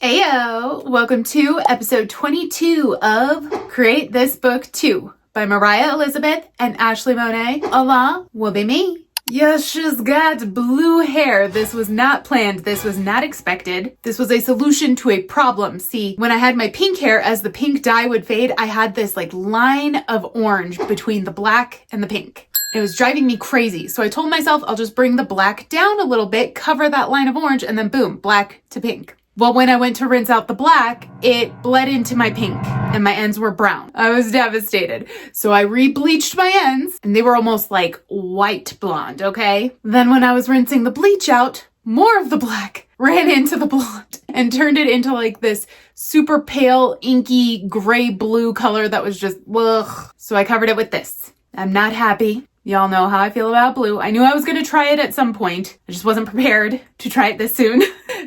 Ayo! Welcome to episode 22 of Create This Book 2 by Mariah Elizabeth and Ashleigh Monet, along will be me. Yes, she's got blue hair. This was not planned. This was not expected. This was a solution to a problem. See, when I had my pink hair, as the pink dye would fade, I had this line of orange between the black and the pink. It was driving me crazy. So I told myself I'll just bring the black down a little bit, cover that line of orange, and then boom, black to pink. Well, when I went to rinse out the black, it bled into my pink and my ends were brown. I was devastated. So I re-bleached my ends and they were almost like white blonde, okay? Then when I was rinsing the bleach out, more of the black ran into the blonde and turned it into this super pale, inky, gray blue color that was just, ugh. So I covered it with this. I'm not happy. Y'all know how I feel about blue. I knew I was going to try it at some point. I just wasn't prepared to try it this soon.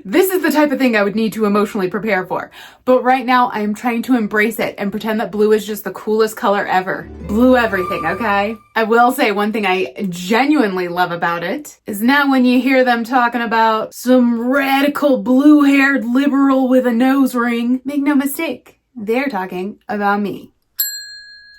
This is the type of thing I would need to emotionally prepare for. But right now, I am trying to embrace it and pretend that blue is just the coolest color ever. Blue everything, okay? I will say one thing I genuinely love about it is now when you hear them talking about some radical blue-haired liberal with a nose ring, make no mistake, they're talking about me.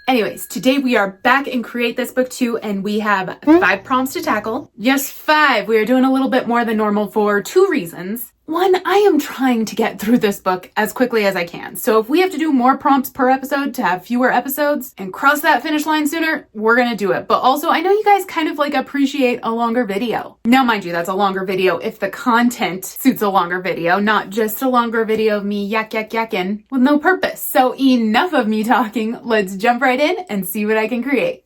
Anyways, today we are back in Create This Book 2 and we have 5 prompts to tackle. Yes, 5. We are doing a little bit more than normal for 2 reasons. One, I am trying to get through this book as quickly as I can. So if we have to do more prompts per episode to have fewer episodes and cross that finish line sooner, we're gonna do it. But also, I know you guys kind of appreciate a longer video. Now, mind you, that's a longer video if the content suits a longer video, not just a longer video of me yakking with no purpose. So enough of me talking. Let's jump right in and see what I can create.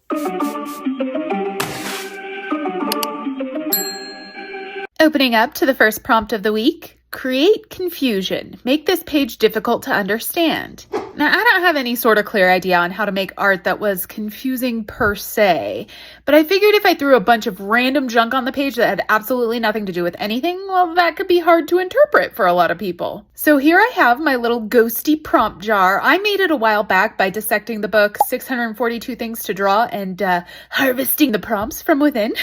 Opening up to the first prompt of the week, create confusion. Make this page difficult to understand. Now, I don't have any sort of clear idea on how to make art that was confusing per se, but I figured if I threw a bunch of random junk on the page that had absolutely nothing to do with anything, well, that could be hard to interpret for a lot of people. So here I have my little ghosty prompt jar. I made it a while back by dissecting the book 642 Things to Draw and harvesting the prompts from within.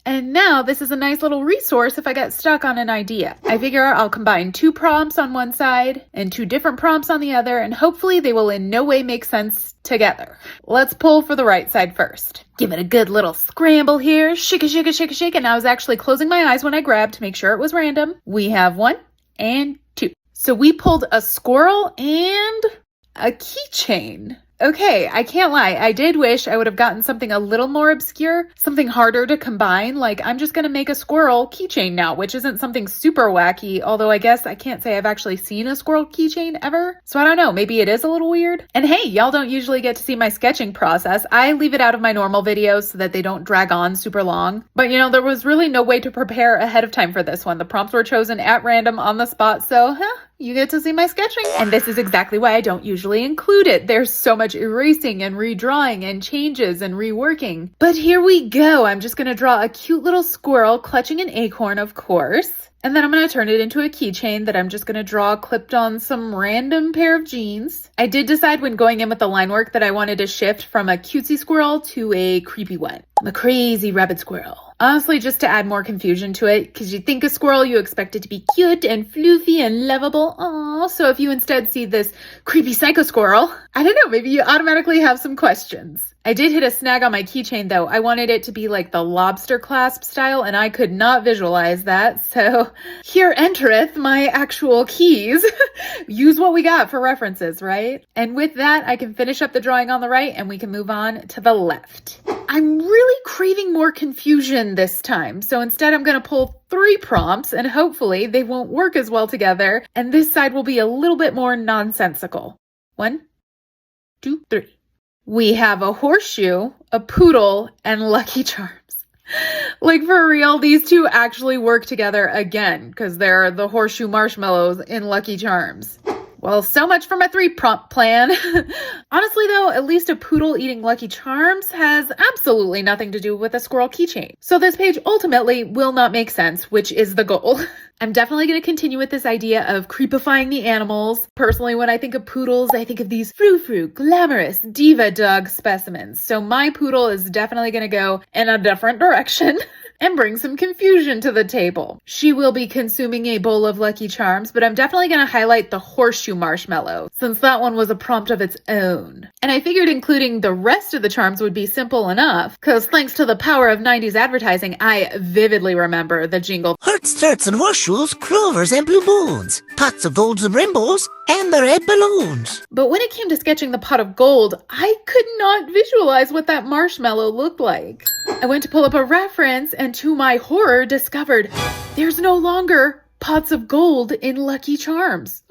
And now this is a nice little resource if I get stuck on an idea. I figure I'll combine 2 prompts on one side and 2 different prompts on the other, and hopefully they will in no way make sense together. Let's pull for the right side first. Give it a good little scramble here. Shake it, shake it, shake it, shake it. And I was actually closing my eyes when I grabbed to make sure it was random. We have 1 and 2. So we pulled a squirrel and a keychain. Okay, I can't lie. I did wish I would have gotten something a little more obscure, something harder to combine. I'm just going to make a squirrel keychain now, which isn't something super wacky, although I guess I can't say I've actually seen a squirrel keychain ever. So I don't know, maybe it is a little weird. And hey, y'all don't usually get to see my sketching process. I leave it out of my normal videos so that they don't drag on super long. But there was really no way to prepare ahead of time for this one. The prompts were chosen at random on the spot, so you get to see my sketching. And this is exactly why I don't usually include it. There's so much erasing and redrawing and changes and reworking. But here we go. I'm just going to draw a cute little squirrel clutching an acorn, of course. And then I'm going to turn it into a keychain that I'm just going to draw clipped on some random pair of jeans. I did decide when going in with the line work that I wanted to shift from a cutesy squirrel to a creepy one. I'm a crazy rabbit squirrel. Honestly, just to add more confusion to it, because you think a squirrel, you expect it to be cute and floofy and lovable. Aww, so if you instead see this creepy psycho squirrel, I don't know, maybe you automatically have some questions. I did hit a snag on my keychain though. I wanted it to be like the lobster clasp style and I could not visualize that. So here entereth my actual keys. Use what we got for references, right? And with that, I can finish up the drawing on the right and we can move on to the left. I'm really craving more confusion this time. So instead I'm going to pull 3 prompts and hopefully they won't work as well together. And this side will be a little bit more nonsensical. 1, 2, 3. We have a horseshoe, a poodle, and Lucky Charms. For real, these 2 actually work together again, because they're the horseshoe marshmallows in Lucky Charms. Well, so much for my 3 prompt plan. Honestly though, at least a poodle eating Lucky Charms has absolutely nothing to do with a squirrel keychain. So this page ultimately will not make sense, which is the goal. I'm definitely going to continue with this idea of creepifying the animals. Personally, when I think of poodles, I think of these frou-frou, glamorous diva dog specimens. So my poodle is definitely going to go in a different direction. and bring some confusion to the table. She will be consuming a bowl of Lucky Charms, but I'm definitely going to highlight the horseshoe marshmallow, since that one was a prompt of its own. And I figured including the rest of the charms would be simple enough, because thanks to the power of 90s advertising, I vividly remember the jingle, Hearts, darts, and horseshoes, clovers, and blue moons, pots of golds and rainbows, and the red balloons. But when it came to sketching the pot of gold, I could not visualize what that marshmallow looked like. I went to pull up a reference and to my horror discovered there's no longer pots of gold in Lucky Charms.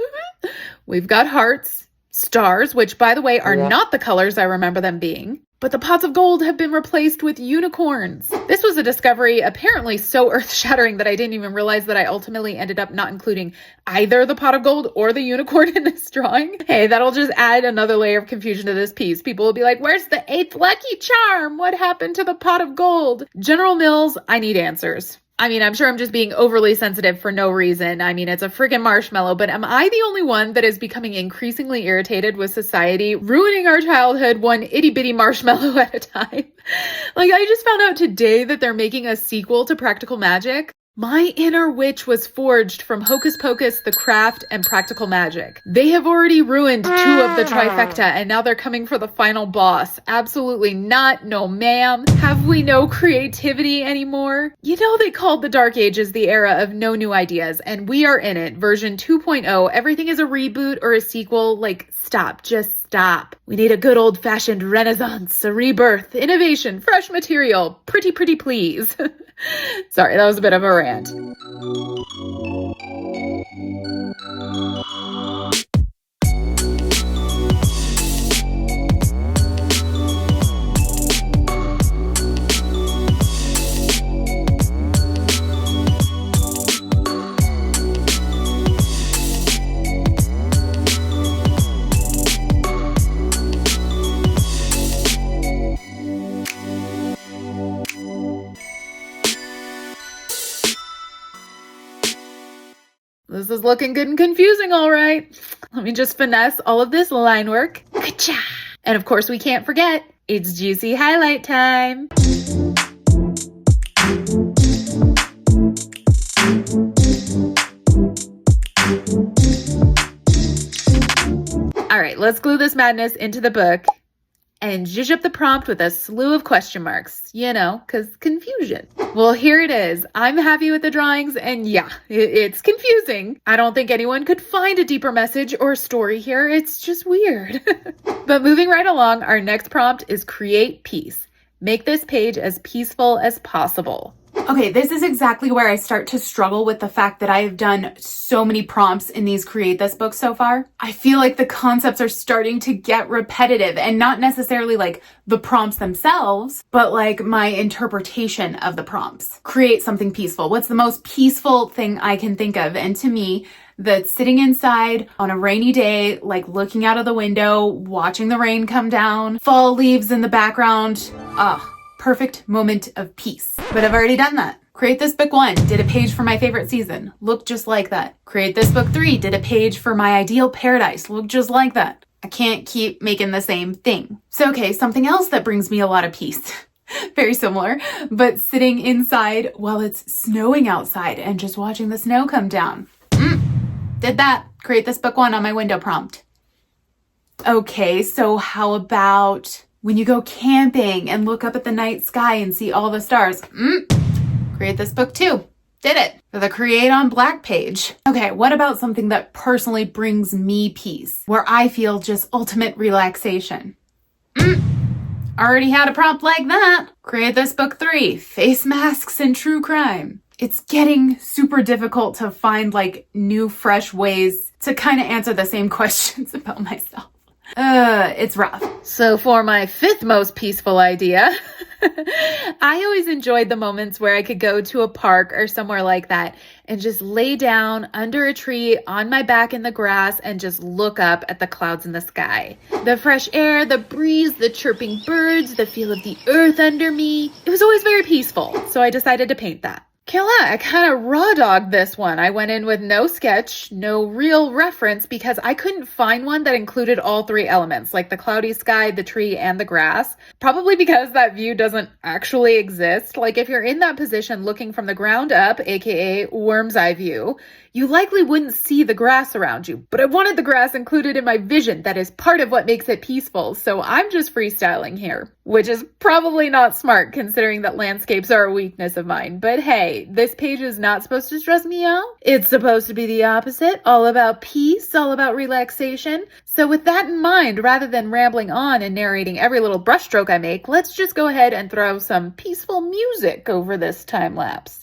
We've got hearts, stars, which by the way are not the colors I remember them being, but the pots of gold have been replaced with unicorns. This was a discovery apparently so earth-shattering that I didn't even realize that I ultimately ended up not including either the pot of gold or the unicorn in this drawing. Hey, that'll just add another layer of confusion to this piece. People will be like, where's the 8th Lucky Charm? What happened to the pot of gold? General Mills, I need answers. I mean, I'm sure I'm just being overly sensitive for no reason. I mean, it's a friggin' marshmallow, but am I the only one that is becoming increasingly irritated with society ruining our childhood one itty-bitty marshmallow at a time? Like, I just found out today that they're making a sequel to Practical Magic. My inner witch was forged from Hocus Pocus, The Craft, and Practical Magic. They have already ruined 2 of the trifecta, and now they're coming for the final boss. Absolutely not. No, ma'am. Have we no creativity anymore? You know, they called the Dark Ages the era of no new ideas, and we are in it. Version 2.0. Everything is a reboot or a sequel. Like, stop. Just stop. We need a good old-fashioned renaissance, a rebirth, innovation, fresh material. Pretty please. Sorry, that was a bit of a rant. This is looking good and confusing, all right. Let me just finesse all of this line work. Ka-cha! And of course, we can't forget, it's juicy highlight time. All right, let's glue this madness into the book and zhuzh up the prompt with a slew of question marks, you know, because confusion. Well, here it is. I'm happy with the drawings, and yeah, it's confusing. I don't think anyone could find a deeper message or story here. It's just weird. But moving right along, our next prompt is create peace. Make this page as peaceful as possible. Okay, this is exactly where I start to struggle with the fact that I've done so many prompts in these Create This books so far. I feel like the concepts are starting to get repetitive, and not necessarily like the prompts themselves, but like my interpretation of the prompts. Create something peaceful. What's the most peaceful thing I can think of? And to me, that's sitting inside on a rainy day, like looking out of the window, watching the rain come down, fall leaves in the background. Perfect moment of peace. But I've already done that. Create This Book 1, did a page for my favorite season. Looked just like that. Create This Book 3, did a page for my ideal paradise. Looked just like that. I can't keep making the same thing. So, okay, something else that brings me a lot of peace. Very similar, but sitting inside while it's snowing outside and just watching the snow come down. Did that. Create This Book 1 on my window prompt. Okay, so how about when you go camping and look up at the night sky and see all the stars? Create This Book 2. Did it. For the Create on Black page. Okay, what about something that personally brings me peace, where I feel just ultimate relaxation? Already had a prompt like that. Create This Book 3. Face masks and true crime. It's getting super difficult to find like new, fresh ways to kind of answer the same questions about myself. It's rough. So for my 5th most peaceful idea, I always enjoyed the moments where I could go to a park or somewhere like that and just lay down under a tree on my back in the grass and just look up at the clouds in the sky. The fresh air, the breeze, the chirping birds, the feel of the earth under me. It was always very peaceful. So I decided to paint that. Killa, I kind of raw dogged this one. I went in with no sketch, no real reference because I couldn't find one that included all three elements, like the cloudy sky, the tree, and the grass. Probably because that view doesn't actually exist. Like if you're in that position looking from the ground up, aka worm's eye view, you likely wouldn't see the grass around you. But I wanted the grass included in my vision. That is part of what makes it peaceful. So I'm just freestyling here, which is probably not smart considering that landscapes are a weakness of mine. But hey, this page is not supposed to stress me out. It's supposed to be the opposite, all about peace, all about relaxation. So with that in mind, rather than rambling on and narrating every little brushstroke I make, let's just go ahead and throw some peaceful music over this time lapse.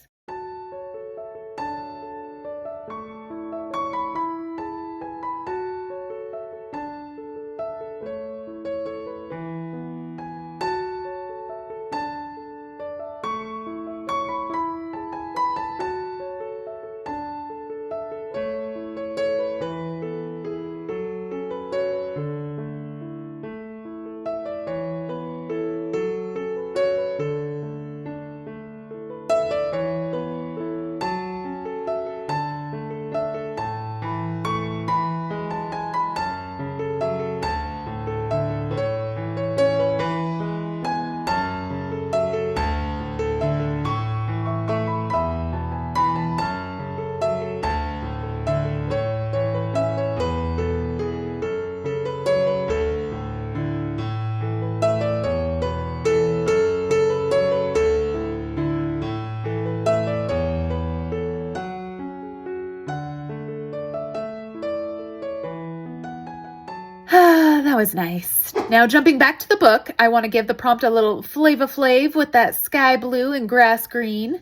That was nice. Now jumping back to the book, I want to give the prompt a little Flava Flav with that sky blue and grass green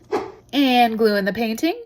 and glue in the painting.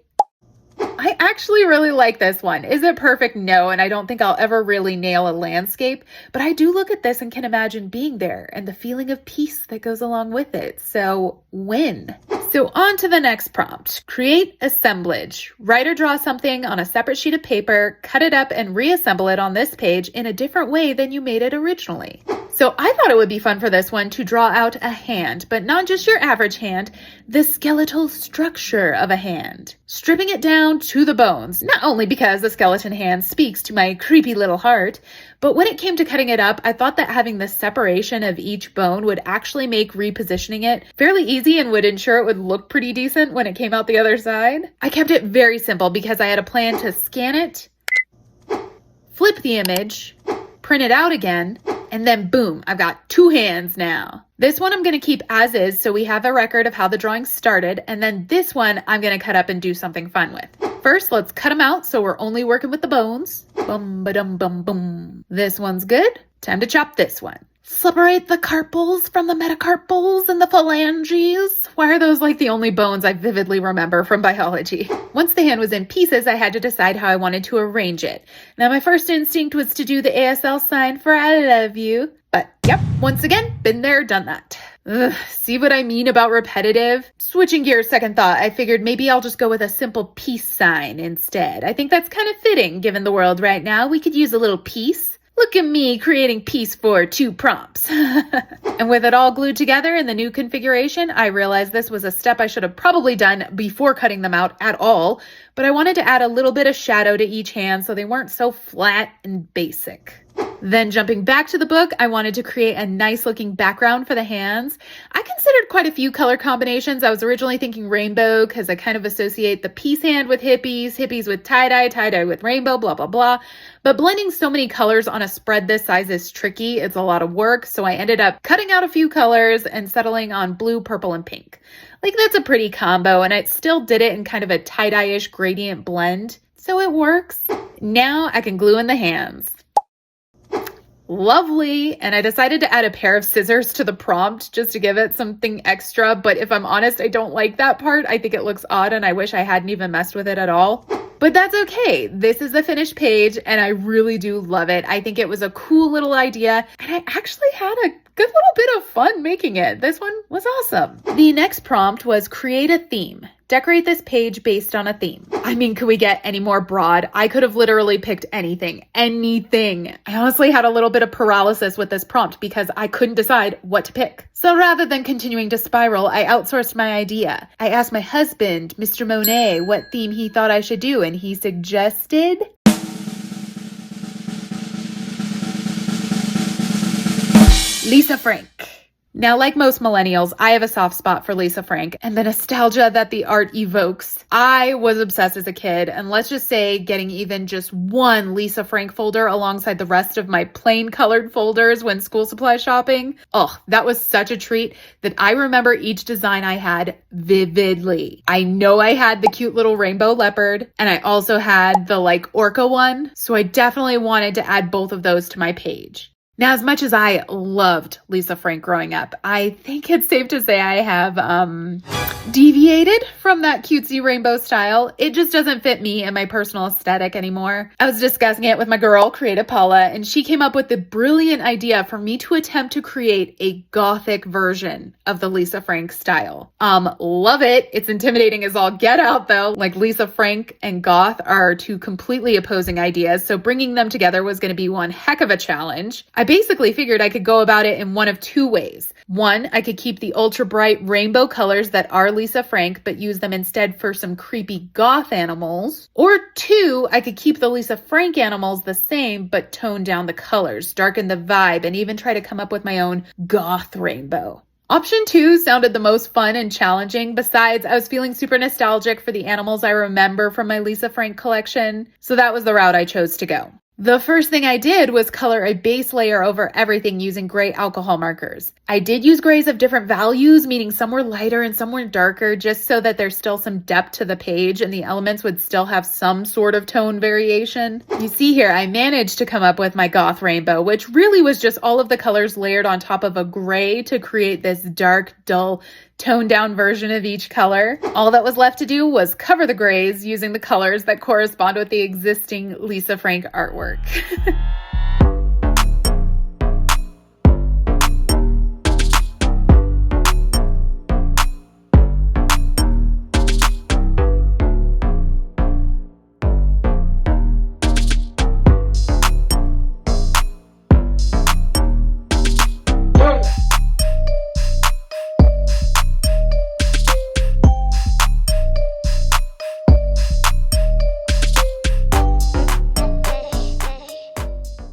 I actually really like this one. Is it perfect? No, and I don't think I'll ever really nail a landscape, but I do look at this and can imagine being there and the feeling of peace that goes along with it. So win. So on to the next prompt. Create assemblage. Write or draw something on a separate sheet of paper, cut it up and reassemble it on this page in a different way than you made it originally. So I thought it would be fun for this one to draw out a hand, but not just your average hand, the skeletal structure of a hand. Stripping it down to the bones, not only because the skeleton hand speaks to my creepy little heart, but when it came to cutting it up, I thought that having the separation of each bone would actually make repositioning it fairly easy and would ensure it would look pretty decent when it came out the other side. I kept it very simple because I had a plan to scan it, flip the image, print it out again, and then boom, I've got two hands now. This one I'm going to keep as is so we have a record of how the drawing started, and then this one I'm going to cut up and do something fun with. First, let's cut them out so we're only working with the bones. Bum ba dum bum bum. This one's good. Time to chop this one. Separate the carpals from the metacarpals and the phalanges. Why are those like the only bones I vividly remember from biology? Once the hand was in pieces, I had to decide how I wanted to arrange it. Now, my first instinct was to do the ASL sign for I love you. But yep, once again, been there, done that. Ugh, see what I mean about repetitive? Switching gears, second thought, I figured maybe I'll just go with a simple peace sign instead. I think that's kind of fitting given the world right now. We could use a little peace. Look at me creating peace for 2 prompts. And with it all glued together in the new configuration, I realized this was a step I should have probably done before cutting them out at all, but I wanted to add a little bit of shadow to each hand so they weren't so flat and basic. Then jumping back to the book, I wanted to create a nice looking background for the hands. I considered quite a few color combinations. I was originally thinking rainbow because I kind of associate the peace hand with hippies, hippies with tie-dye, tie-dye with rainbow, blah, blah, blah. But blending so many colors on a spread this size is tricky. It's a lot of work. So I ended up cutting out a few colors and settling on blue, purple, and pink. Like that's a pretty combo, and it still did it in kind of a tie-dye-ish gradient blend. So it works. Now I can glue in the hands. Lovely. And I decided to add a pair of scissors to the prompt just to give it something extra. But if I'm honest, I don't like that part. I think it looks odd and I wish I hadn't even messed with it at all. But that's okay. This is the finished page and I really do love it. I think it was a cool little idea and I actually had a good little bit of fun making it. This one was awesome. The next prompt was create a theme. Decorate this page based on a theme. I mean, could we get any more broad? I could have literally picked anything. I honestly had a little bit of paralysis with this prompt because I couldn't decide what to pick. So rather than continuing to spiral, I outsourced my idea. I asked my husband, Mr. Monet, what theme he thought I should do, and he suggested Lisa Frank. Now, like most millennials, I have a soft spot for Lisa Frank and the nostalgia that the art evokes. I was obsessed as a kid, and let's just say getting even just one Lisa Frank folder alongside the rest of my plain colored folders when school supply shopping, oh, that was such a treat that I remember each design I had vividly. I know I had the cute little rainbow leopard, and I also had the orca one, so I definitely wanted to add both of those to my page. Now, as much as I loved Lisa Frank growing up, I think it's safe to say I have deviated from that cutesy rainbow style. It just doesn't fit me and my personal aesthetic anymore. I was discussing it with my girl, Creative Paula, and she came up with the brilliant idea for me to attempt to create a gothic version of the Lisa Frank style. Love it. It's intimidating as all get out though. Like Lisa Frank and goth are two completely opposing ideas, so bringing them together was going to be one heck of a challenge. I basically figured I could go about it in one of two ways. One, I could keep the ultra bright rainbow colors that are Lisa Frank, but use them instead for some creepy goth animals. Or two, I could keep the Lisa Frank animals the same, but tone down the colors, darken the vibe, and even try to come up with my own goth rainbow. Option 2 sounded the most fun and challenging. Besides, I was feeling super nostalgic for the animals I remember from my Lisa Frank collection, so that was the route I chose to go. The first thing I did was color a base layer over everything using gray alcohol markers. I did use grays of different values, meaning some were lighter and some were darker, just so that there's still some depth to the page and the elements would still have some sort of tone variation. You see here, I managed to come up with my goth rainbow, which really was just all of the colors layered on top of a gray to create this dark, dull, toned down version of each color. All that was left to do was cover the grays using the colors that correspond with the existing Lisa Frank artwork.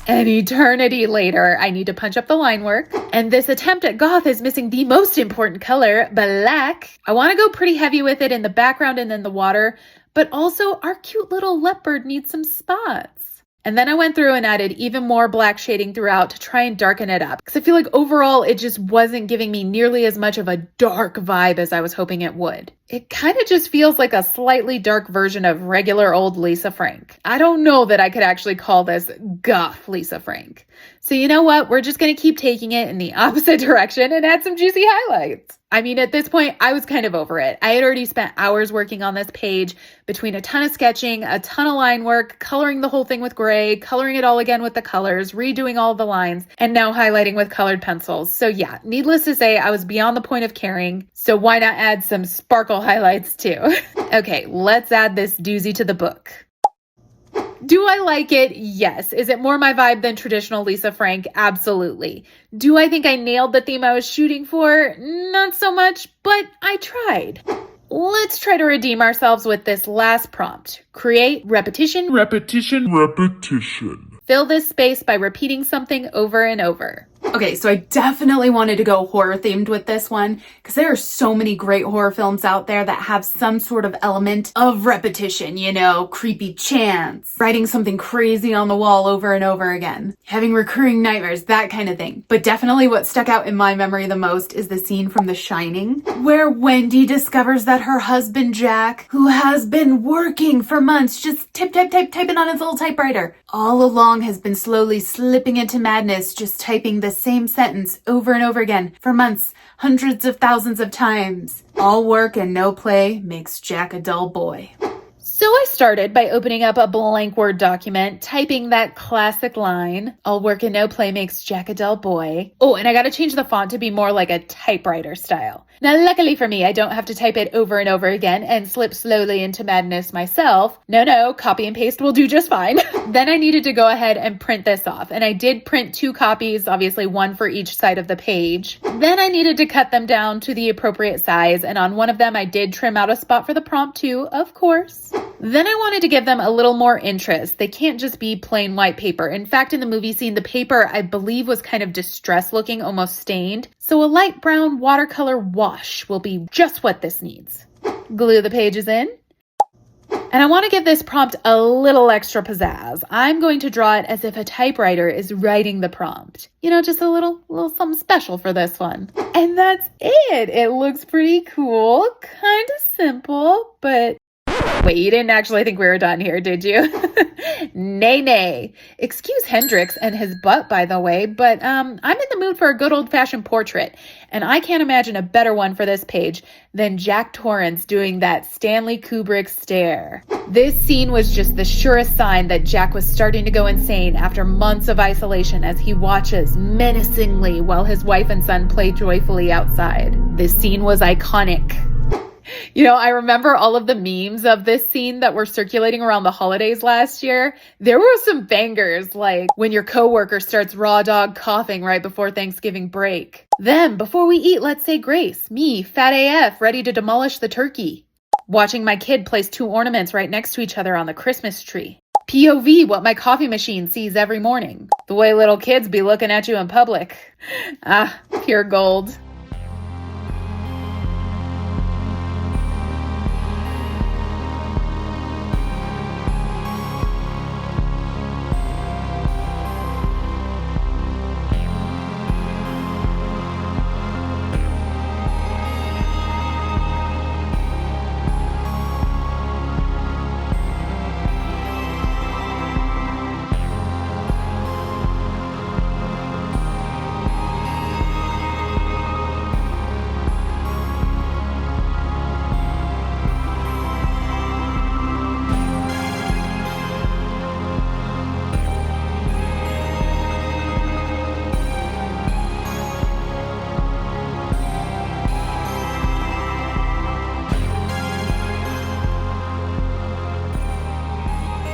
An eternity later, I need to punch up the line work. And this attempt at goth is missing the most important color, black. I want to go pretty heavy with it in the background and in the water, but also our cute little leopard needs some spots. And then I went through and added even more black shading throughout to try and darken it up. Because I feel like overall, it just wasn't giving me nearly as much of a dark vibe as I was hoping it would. It kind of just feels like a slightly dark version of regular old Lisa Frank. I don't know that I could actually call this goth Lisa Frank. So you know what? We're just going to keep taking it in the opposite direction and add some juicy highlights. I mean, at this point, I was kind of over it. I had already spent hours working on this page between a ton of sketching, a ton of line work, coloring the whole thing with gray, coloring it all again with the colors, redoing all the lines, and now highlighting with colored pencils. So yeah, needless to say, I was beyond the point of caring. So why not add some sparkle highlights too? Okay, let's add this doozy to the book. Do I like it? Yes. Is it more my vibe than traditional Lisa Frank? Absolutely. Do I think I nailed the theme I was shooting for? Not so much, but I tried. Let's try to redeem ourselves with this last prompt. Create repetition. Fill this space by repeating something over and over. Okay, so I definitely wanted to go horror themed with this one because there are so many great horror films out there that have some sort of element of repetition, you know, creepy chants, writing something crazy on the wall over and over again, having recurring nightmares, that kind of thing. But definitely what stuck out in my memory the most is the scene from The Shining, where Wendy discovers that her husband Jack, who has been working for months, just typing on his little typewriter, all along has been slowly slipping into madness, just typing the same sentence over and over again for months, hundreds of thousands of times. All work and no play makes Jack a dull boy. So I started by opening up a blank Word document, typing that classic line, all work and no play makes Jack a dull boy. Oh, and I got to change the font to be more like a typewriter style. Now, luckily for me, I don't have to type it over and over again and slip slowly into madness myself. No, copy and paste will do just fine. Then I needed to go ahead and print this off. And I did print 2 copies, obviously one for each side of the page. Then I needed to cut them down to the appropriate size. And on one of them, I did trim out a spot for the prompt too, of course. Then I wanted to give them a little more interest. They can't just be plain white paper. In fact, in the movie scene, the paper, I believe, was kind of distressed looking, almost stained. So a light brown watercolor wash will be just what this needs. Glue the pages in. And I want to give this prompt a little extra pizzazz. I'm going to draw it as if a typewriter is writing the prompt. You know, just a little something special for this one. And that's it. It looks pretty cool. Kind of simple, but... Wait, you didn't actually think we were done here, did you? Nay. Excuse Hendrix and his butt, by the way, but I'm in the mood for a good old-fashioned portrait, and I can't imagine a better one for this page than Jack Torrance doing that Stanley Kubrick stare. This scene was just the surest sign that Jack was starting to go insane after months of isolation as he watches menacingly while his wife and son play joyfully outside. This scene was iconic. You know, I remember all of the memes of this scene that were circulating around the holidays last year. There were some bangers, like when your coworker starts raw dog coughing right before Thanksgiving break. Then, before we eat, let's say grace. Me, fat AF, ready to demolish the turkey. Watching my kid place 2 ornaments right next to each other on the Christmas tree. POV, what my coffee machine sees every morning. The way little kids be looking at you in public. Ah, pure gold.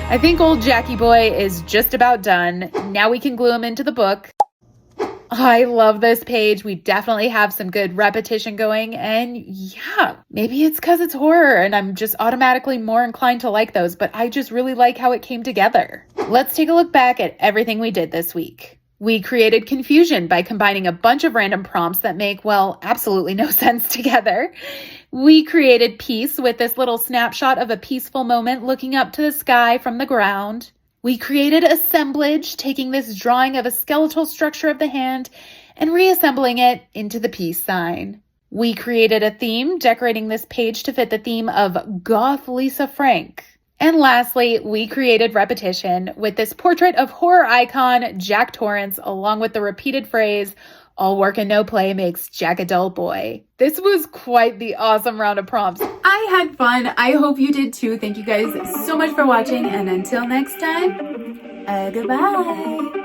I think old Jackie boy is just about done. Now we can glue him into the book. I love this page. We definitely have some good repetition going. And yeah, maybe it's because it's horror and I'm just automatically more inclined to like those, but I just really like how it came together. Let's take a look back at everything we did this week. We created confusion by combining a bunch of random prompts that make, well, absolutely no sense together. We created peace with this little snapshot of a peaceful moment looking up to the sky from the ground. We created assemblage, taking this drawing of a skeletal structure of the hand and reassembling it into the peace sign. We created a theme, decorating this page to fit the theme of Goth Lisa Frank. And lastly, we created repetition with this portrait of horror icon Jack Torrance, along with the repeated phrase, all work and no play makes Jack a dull boy. This was quite the awesome round of prompts. I had fun. I hope you did too. Thank you guys so much for watching. And until next time, goodbye.